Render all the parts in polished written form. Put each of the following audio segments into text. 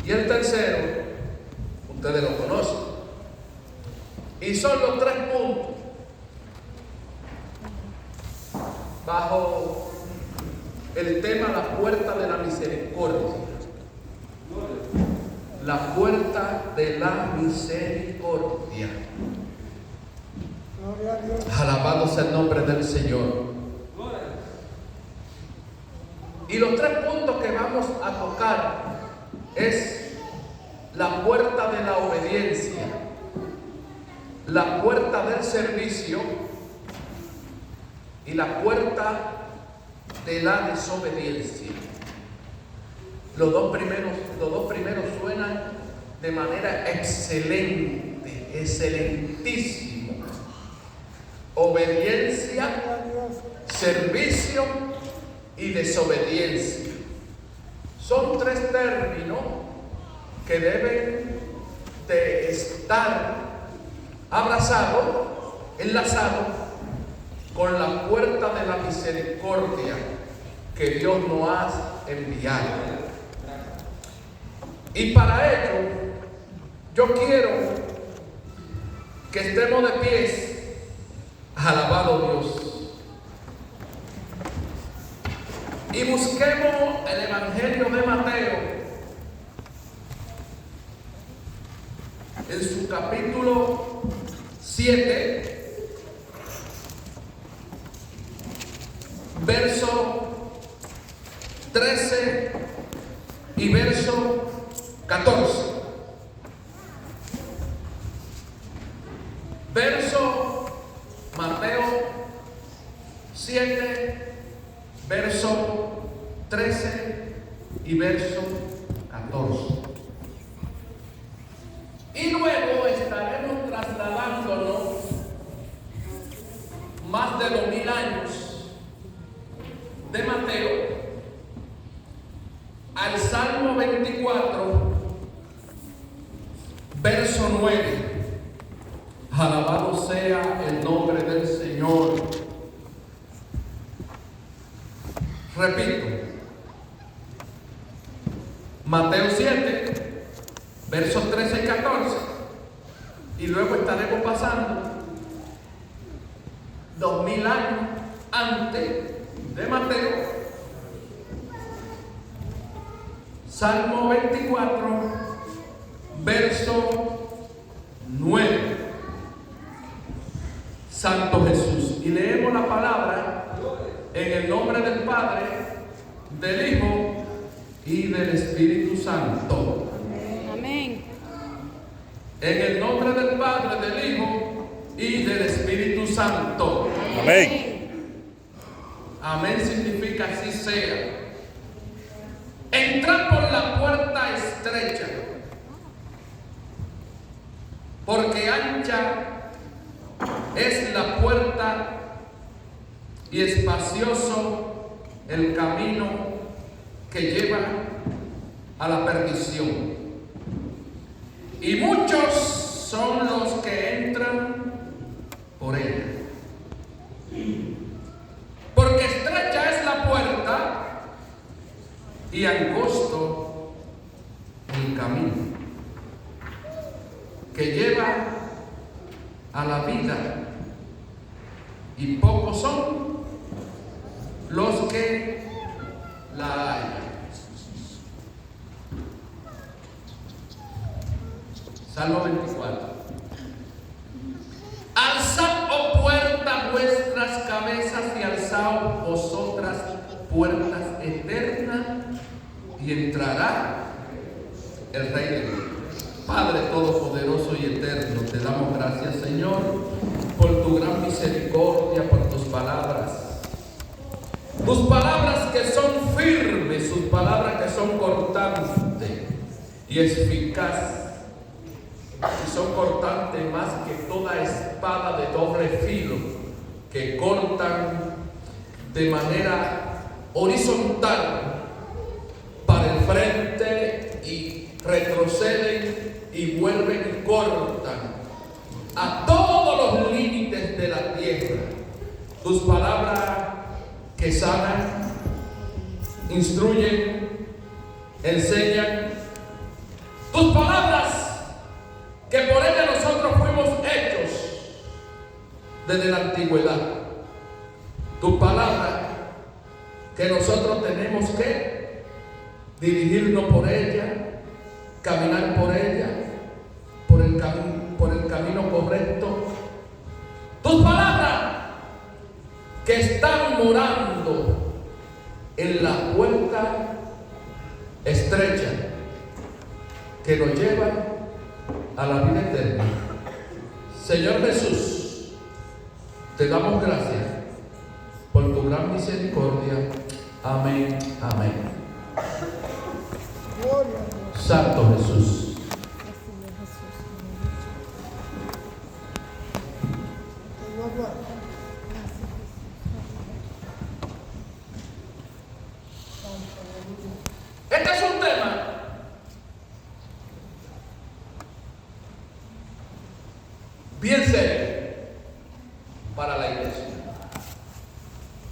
Y el tercero, ustedes lo conocen. Y son los 3 puntos bajo el tema la puerta de la misericordia. La puerta de la misericordia. Alabado sea el nombre del Señor. Y los 3 puntos que vamos a tocar es la puerta de la obediencia, la puerta del servicio y la puerta de la desobediencia. Los dos primeros suenan de manera excelente, excelentísimo. Obediencia, servicio y desobediencia. Son 3 términos que deben de estar abrazados, enlazados con la puerta de la misericordia que Dios nos ha enviado. Y para ello, yo quiero que estemos de pies. Alabado Dios. Y busquemos el Evangelio de Mateo en su capítulo 7, verso 13 y verso 14. Mateo 7, verso 13 y verso 14. Y luego estaremos trasladándonos más de 2000 años de Mateo al Salmo 24, verso 9. Alabado sea el nombre del Señor. Repito, Mateo 7, versos 13 y 14, y luego estaremos pasando 2000 años antes de Mateo, Salmo 24, verso 9. Santo Jesús. Y leemos la palabra en el nombre del Padre, del Hijo y del Espíritu Santo. Amén. En el nombre del Padre, del Hijo y del Espíritu Santo. Amén. Amén significa así sea. Entrar por la puerta estrecha, porque ancha es la puerta y espacioso el camino que lleva a la perdición. Y muchos son los que entran por ella. Porque estrecha es la puerta y angosto el camino que lleva a la vida, y pocos son los que la hallan. Salmo 24. Alzad, oh puertas, vuestras cabezas, y alzaos vosotras puertas eternas, y entrará el Rey de Dios. Padre todopoderoso y eterno, te damos gracias, Señor, por tu gran misericordia, por tus palabras. Tus palabras que son firmes, tus palabras que son cortantes y eficaces. Y son cortantes más que toda espada de doble filo, que cortan de manera horizontal para el frente y retroceden y vuelven y cortan a todos los límites de la tierra. Tus palabras que sanan, instruyen, enseñan desde la antigüedad. Tu palabra, que nosotros tenemos que dirigirnos por ella, caminar por ella, por el camino correcto. Tus palabras que están morando en la puerta estrecha que nos lleva a la vida eterna. Señor Jesús, te damos gracias por tu gran misericordia. Amén, amén. Santo Jesús. Este es un tema bien serio para la iglesia.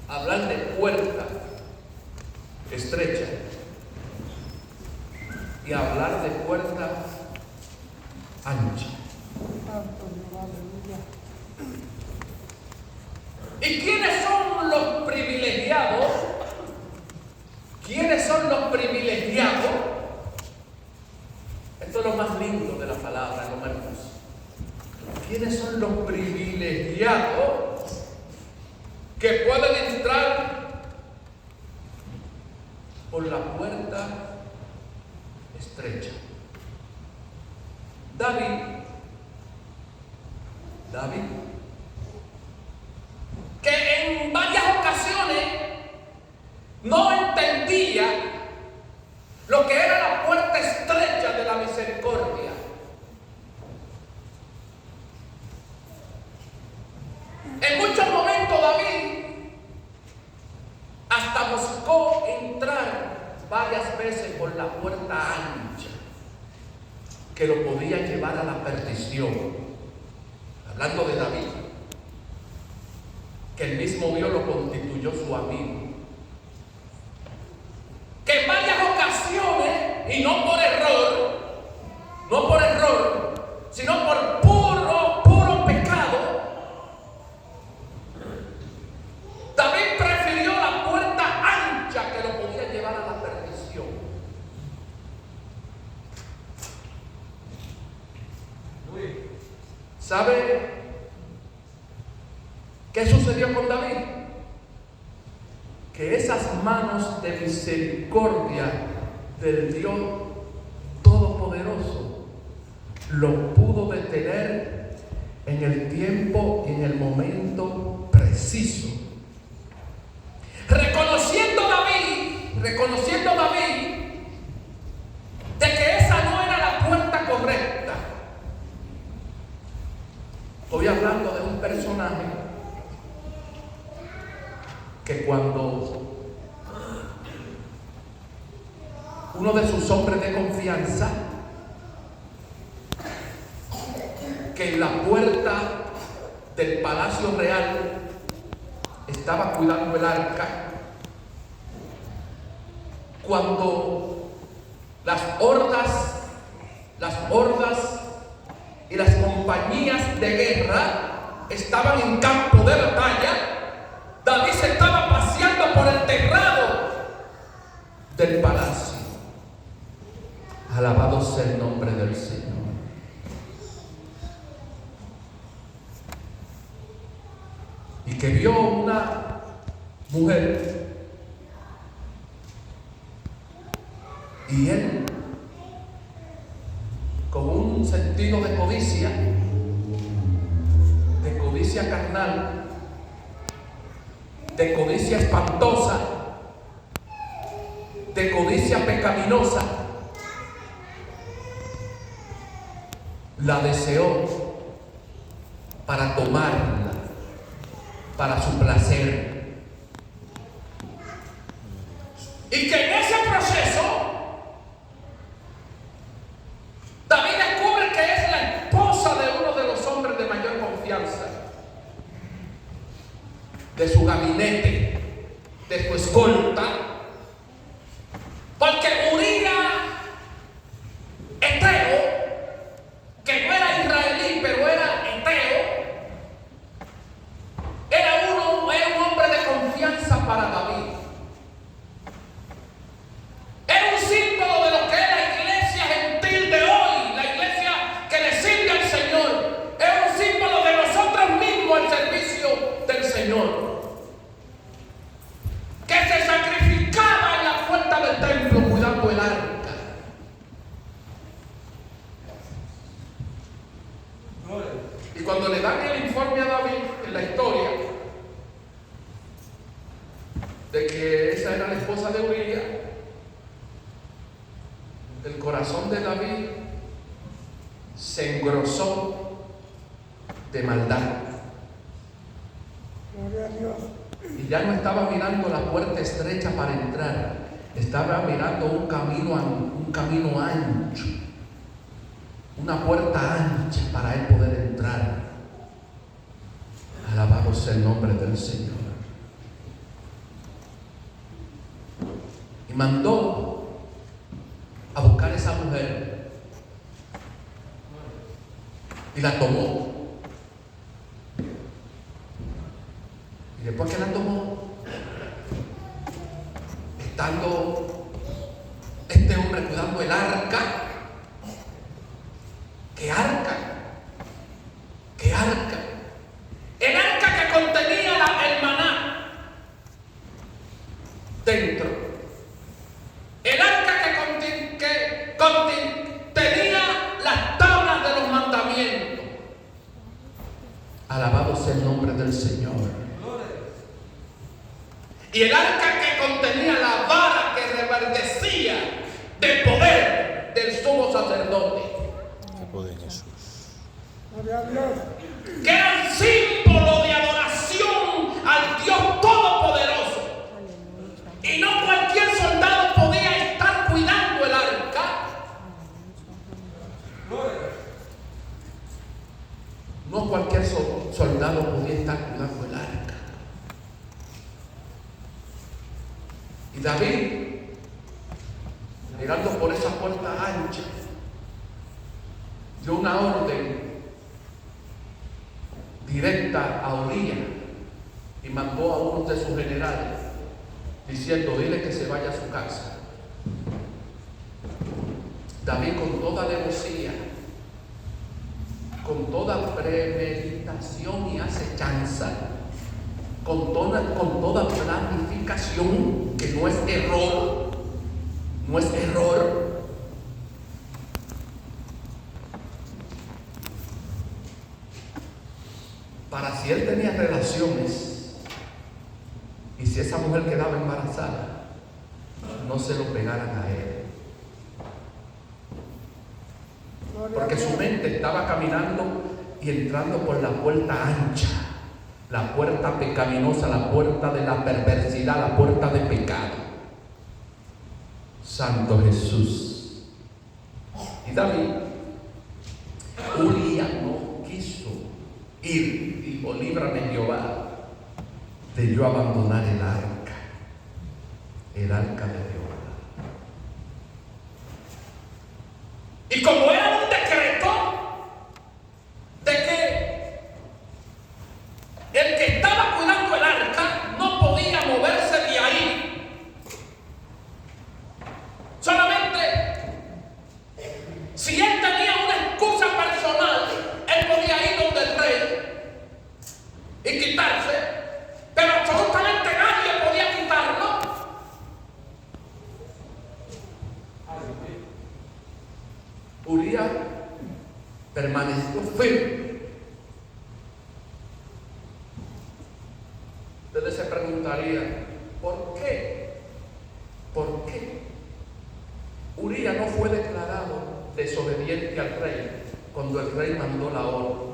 Hablar de puerta estrecha y hablar de puerta ancha. ¿Y quiénes son los privilegiados? ¿Quiénes son los privilegiados? Esto es lo más lindo de la palabra, lo más hermoso. ¿Quiénes son los privilegiados que pueden entrar por la puerta estrecha? David, que en varias ocasiones no entendía lo que era la puerta estrecha de la misericordia. En muchos momentos David hasta buscó entrar varias veces por la puerta ancha que lo podía llevar a la perdición. Hablando de David, que el mismo Dios lo constituyó su amigo, que en varias ocasiones, y no por error, sino por puro pecado, David prefirió la puerta ancha que lo podía llevar a la perdición. ¿Sabe qué sucedió con David? Que esas manos de misericordia del Dios Todopoderoso lo pudo detener en el tiempo y en el momento preciso. Reconociendo David de que esa no era la puerta correcta. Estoy hablando de un personaje que cuando uno de sus hombres de confianza, que en la puerta del palacio real estaba cuidando el arca, cuando las hordas y las compañías de guerra estaban en campo de batalla, David se estaba paseando por el terrado del palacio. Alabado sea el nombre del Señor. Y que vio una mujer, y él, con un sentido de codicia carnal, de codicia espantosa, de codicia pecaminosa, la deseó para tomarla, para su placer. Y que en ese proceso David descubre que es la esposa de uno de los hombres de mayor confianza, de su gabinete, de su escolta, porque Uría Eteo, que no era israelí pero era eteo, Y cuando le dan el informe a David en la historia de que esa era la esposa de Urías, el corazón de David se engrosó de maldad. Gloria a Dios. Y ya no estaba mirando la puerta estrecha para entrar, estaba mirando un camino ancho, una puerta ancha para él poder entrar. Alabado sea el nombre del Señor. Y mandó a buscar a esa mujer y la tomó. Y después que la tomó, estando este hombre cuidando el arca, ¿qué arca? ¿Qué arca? El arca que contenía el maná dentro. El arca que contenía las tablas de los mandamientos. Alabado sea el nombre del Señor. Y el arca que contenía la vara que reverdecía del poder del sumo sacerdote. El poder de Jesús. Gloria a Dios. Que era el símbolo de adoración al Dios Todopoderoso. Y no cualquier soldado podía estar cuidando el arca. No cualquier soldado podía estar cuidando el arca. Y David, mirando por esa puerta ancha, dio una orden directa a Urías y mandó a uno de sus generales diciendo: dile que se vaya a su casa. David, con toda alevosía, con toda premeditación y acechanza, con toda planificación, que no es error, para si él tenía relaciones y si esa mujer quedaba embarazada, no se lo pegaran a él. Porque su mente estaba caminando y entrando por la puerta ancha, la puerta pecaminosa, la puerta de la perversidad, la puerta de pecado. Santo Jesús. Y David, Urías no quiso ir, dijo: líbrame Jehová de yo abandonar el arca de Jehová. Y como era un decreto de que el que estaba cuidando el arca no podía moverse de ahí, solamente si él tenía una excusa personal, él podía ir donde el rey y quitarse, pero absolutamente nadie podía quitarlo. Urías permaneció firme. Ustedes se preguntarían: ¿por qué? ¿Por qué Urías no fue declarado desobediente al rey cuando el rey mandó la orden?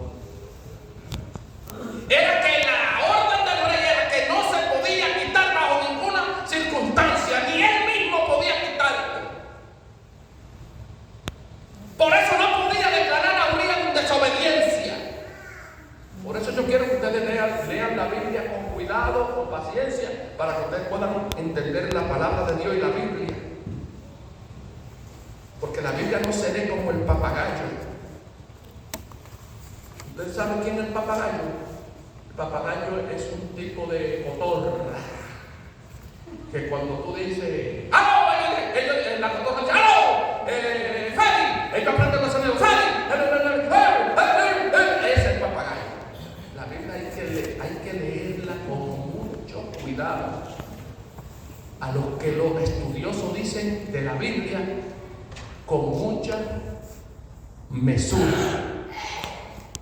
Era que la orden del rey era que no se podía quitar bajo ninguna circunstancia, ni él mismo podía quitarlo. Por eso no podía declarar a Urías en desobediencia. Por eso yo quiero que ustedes lean la Biblia con cuidado, con paciencia, para que ustedes puedan entender la palabra de Dios y la Biblia. Porque la Biblia no se lee como el papagayo. ¿Ustedes saben quién es el papagayo? El papagayo es un tipo de cotorra que cuando tú dices ¡aló! La cotorra dice ¡aló! ¡Feli! Ellos aprenden los sonidos ¡Feli! Ese es el papagayo. La Biblia hay que leerla con mucho cuidado. A los que los estudiosos dicen de la Biblia, con mucha mesura.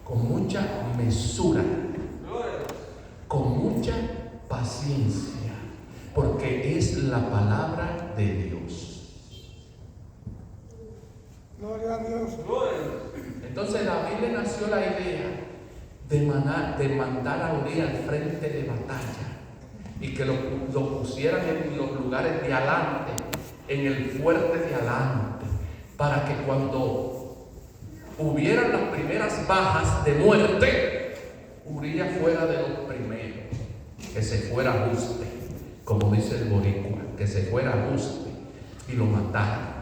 con mucha mesura, con mucha paciencia, porque es la palabra de Dios. Gloria a Dios. Entonces David le nació la idea de mandar a Urías al frente de batalla y que lo pusieran en los lugares de adelante, en el fuerte de adelante, para que cuando hubieran las primeras bajas de muerte, Urías fuera de los primeros, que se fuera a ajuste, como dice el boricua, que se fuera a ajuste y lo mataran.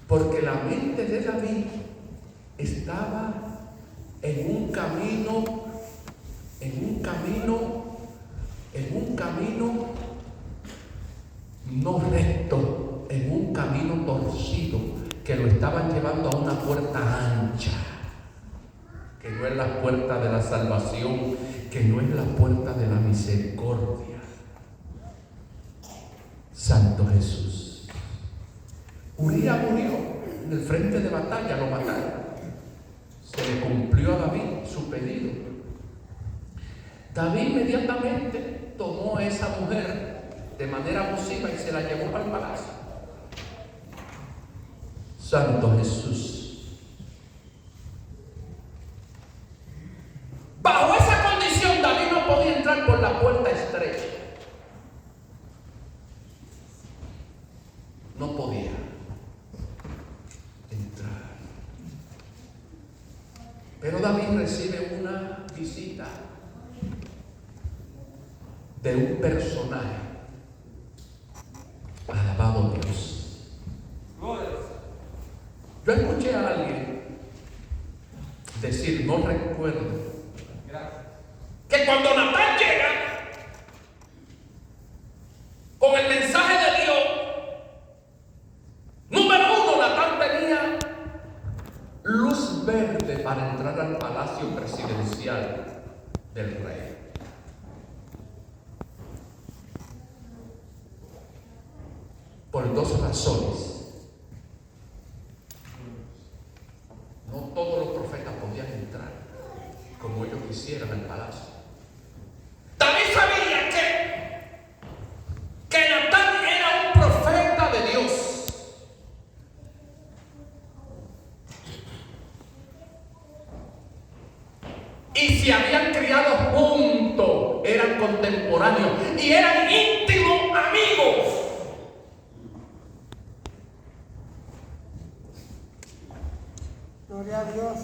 Porque la mente de David estaba en un camino no recto, en un camino torcido, que lo estaban llevando a una puerta ancha, que no es la puerta de la salvación, que no es la puerta de la misericordia. Santo Jesús. Urías murió en el frente de batalla, lo mataron. Se le cumplió a David su pedido. David inmediatamente tomó a esa mujer de manera abusiva y se la llevó para el palacio. Santo Jesús. Bajo esa condición, David no podía entrar por la puerta estrecha. No podía entrar. Pero David recibe una visita de un personaje. Alabado Dios. Yo escuché a alguien decir, no recuerdo, que cuando Natán llega con el mensaje de Dios, número uno, Natán tenía luz verde para entrar al palacio presidencial del rey. Por dos razones. No todos los profetas podían entrar como ellos quisieran al palacio. David sabía que Natán era un profeta de Dios. Y se habían criado juntos, eran contemporáneos y eran íntimos amigos. Gloria a Dios.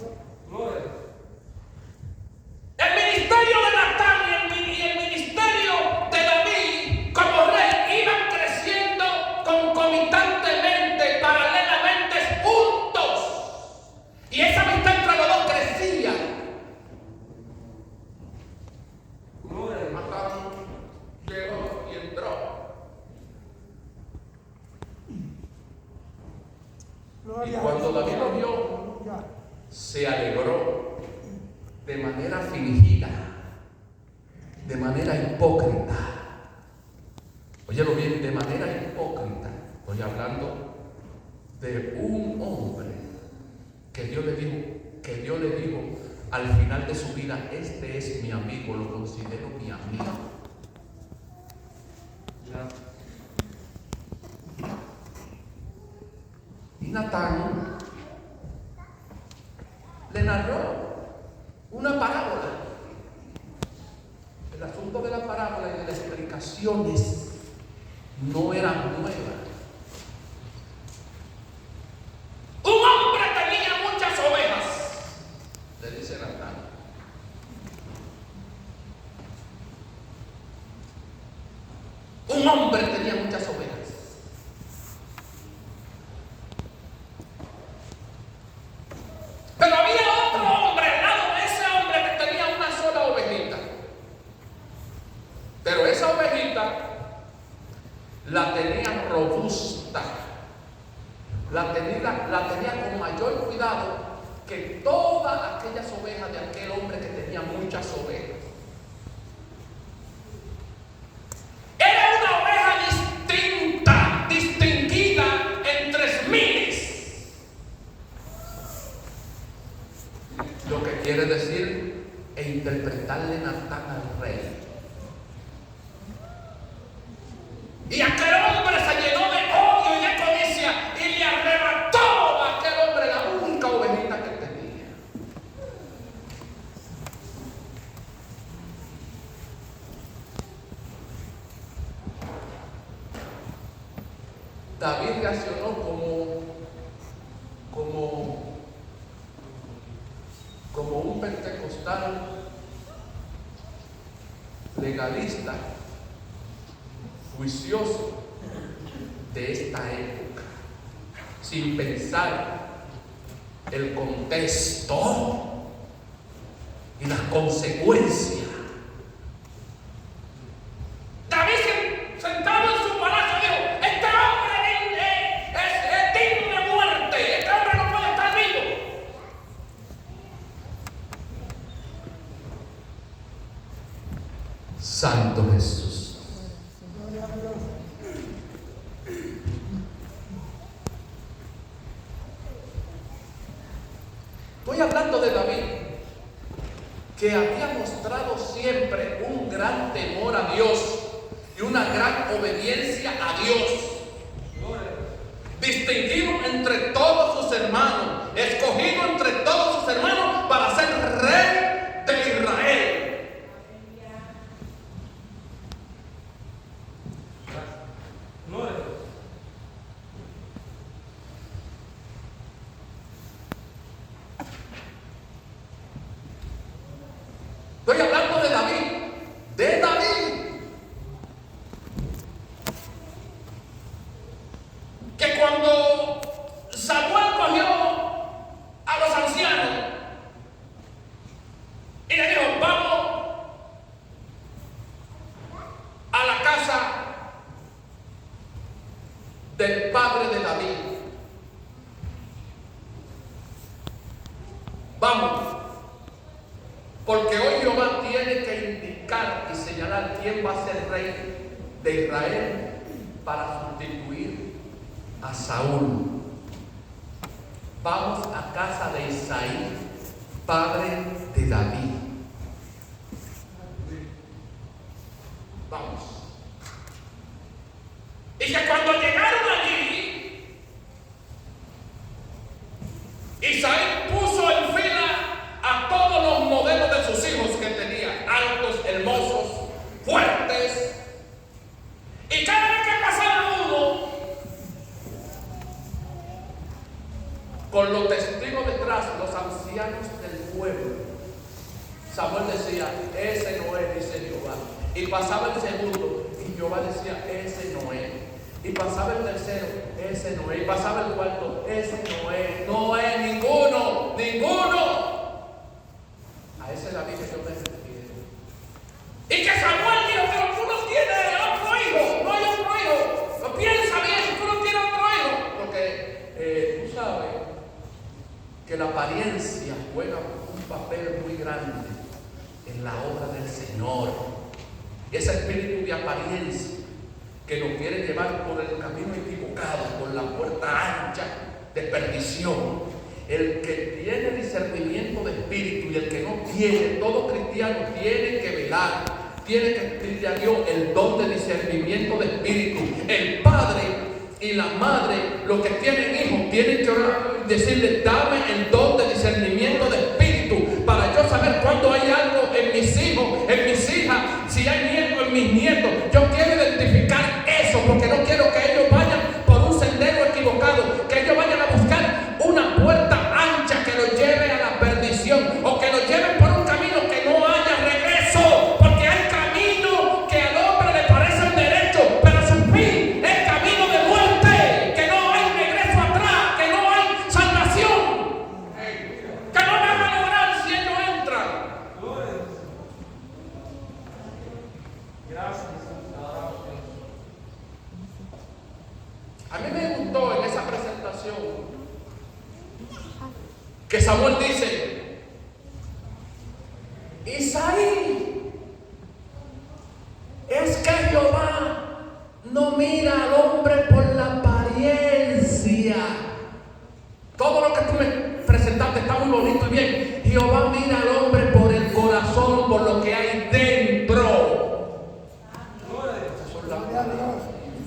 El ministerio de Natán y el ministerio de David como rey iban creciendo concomitantemente, paralelamente, juntos. Y esa amistad entre los dos crecía. Natán llegó y entró. Y cuando David lo vio, se alegró de manera fingida, de manera hipócrita. Óyelo bien, de manera hipócrita. Estoy hablando de un hombre que Dios le dijo al final de su vida, este es mi amigo, lo considero mi amigo. Y Natán le narró una parábola. El asunto de la parábola y de las explicaciones no eran nuevas. Un hombre tenía muchas ovejas, le dice Natán. Un hombre tenía muchas ovejas. Pero había otro hombre al lado de ese hombre que tenía una sola ovejita. Pero esa ovejita la tenía robusta. La tenía con mayor cuidado que todas aquellas ovejas de aquel hombre que tenía muchas ovejas. Era una oveja distinguida entre miles. David reaccionó como un pentecostal legalista, juicioso de esta época, sin pensar el contexto y las consecuencias. David, sentado en su palacio, dijo: este hombre es digno de muerte, este hombre no puede estar vivo. Santo Jesús. Gloria a Dios. Estoy hablando de David, que había mostrado siempre un gran temor a Dios y una gran obediencia a Dios. Distinguido entre todos sus hermanos, escogido entre todos sus hermanos para ser rey de Israel. Estoy hablando de David, que cuando Samuel cogió a los ancianos y le dijo: vamos a la casa del padre de David, vamos, porque hoy Jehová tiene que indicar y señalar quién va a ser rey de Israel para sustituir a Saúl. Vamos a casa de Isaí, padre de David. Vamos. Y que cuando llegaron allí, Isaí puso en fila a todos los modelos de sus hijos que tenía, altos, hermosos, fuertes. Y cada vez que pasaba uno, con los testigos detrás, los ancianos del pueblo, Samuel decía: ese no es, dice Jehová. Y pasaba el segundo, y Jehová decía: ese no es. Y pasaba el tercero: ese no es. Y pasaba el cuarto: ese no es. No es ninguno, ninguno. A ese David que yo me refiero. Y que Samuel dijo: pero tú no tienes otro hijo, no hay otro hijo. No piensa bien, tú no tienes otro hijo. Porque tú sabes que la apariencia juega un papel muy grande en la obra del Señor. Ese espíritu de apariencia que nos quiere llevar por el camino equivocado, por la puerta ancha de perdición. El que tiene discernimiento de espíritu y el que no tiene, todo cristiano tiene que velar, tiene que pedirle a Dios el don de discernimiento de espíritu. El padre y la madre, los que tienen hijos, tienen que orar, decirle: dame el don de discernimiento de espíritu para yo saber cuando hay algo en mis hijos, en mis hijas, si hay nietos en mis nietos. Yo quiero identificar eso, porque no quiero que ellos vayan por un sendero equivocado, que ellos vayan a buscar una puerta ancha que los lleve a la perdición, o que los lleven por un camino que no haya regreso, porque hay caminos que al hombre le parecen derechos, pero su fin es camino de muerte, que no hay regreso atrás, que no hay salvación, que no van a lograr si ellos entran. A mí me gustó en esa presentación que Samuel dice: Isaí, es que Jehová no mira al hombre por la apariencia. Todo lo que tú me presentaste está muy bonito y bien. Jehová mira al hombre por el corazón, por lo que hay dentro.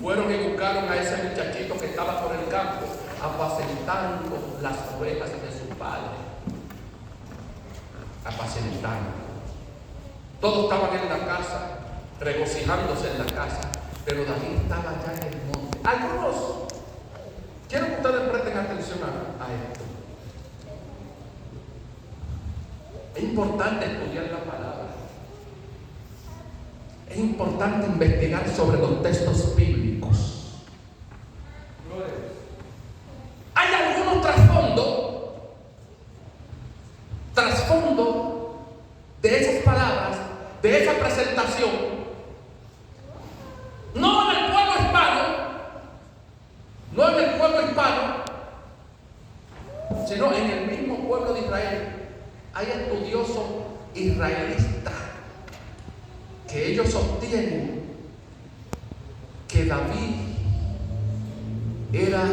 Fueron y buscaron a ese muchachito que estaba por el campo, apacentando las ovejas de su padre. Apacentando. Todos estaban en la casa, regocijándose en la casa, pero David estaba allá en el monte. Algunos Quiero que ustedes presten atención a esto. Es importante estudiar la palabra. Es importante investigar sobre los textos bíblicos. Hay algunos trasfondo de esas palabras, de esa presentación, no en el pueblo hispano, sino en el mismo pueblo de Israel. Hay estudiosos israelitas que ellos sostienen que David era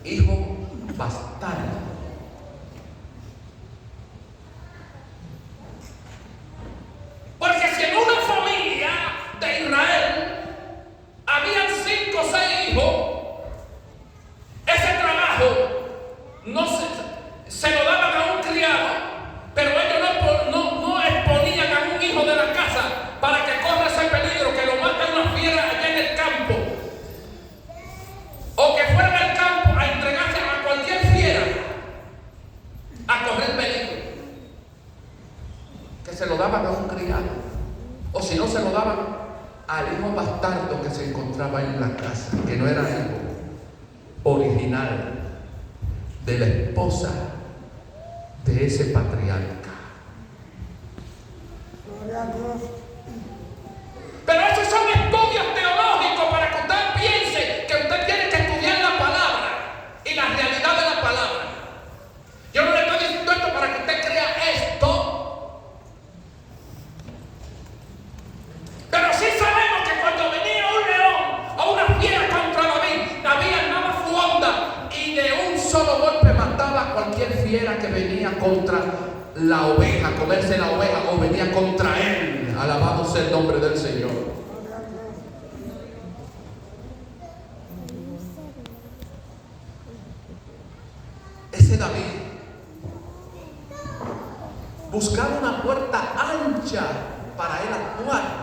hijo bastardo. Porque si en una familia de Israel habían 5 o 6 hijos, ese trabajo no se lo daban a un criado, pero ellos no exponían a un hijo de la casa para que corra ese peligro, que lo mata una fiera allá en el campo, o que fuera al campo a entregarse a cualquier fiera a correr peligro. Que se lo daban a un criado, o si no, se lo daban al hijo bastardo que se encontraba en la casa, que no era hijo original de la esposa de ese patriarca. Gloria a Dios. Pero esos son estudios teológicos para que usted piense que usted tiene que estudiar la palabra y la realidad de la palabra. Yo no le estoy diciendo esto para que usted crea esto, pero sí sabemos que cuando venía un león o una fiera contra David armaba su onda y de un solo golpe mataba a cualquier fiera que venía contra la oveja, a comerse la oveja, o venía contra él. Alabado sea el nombre del Señor. Gloria a Dios. Ese David buscaba una puerta ancha para él actuar.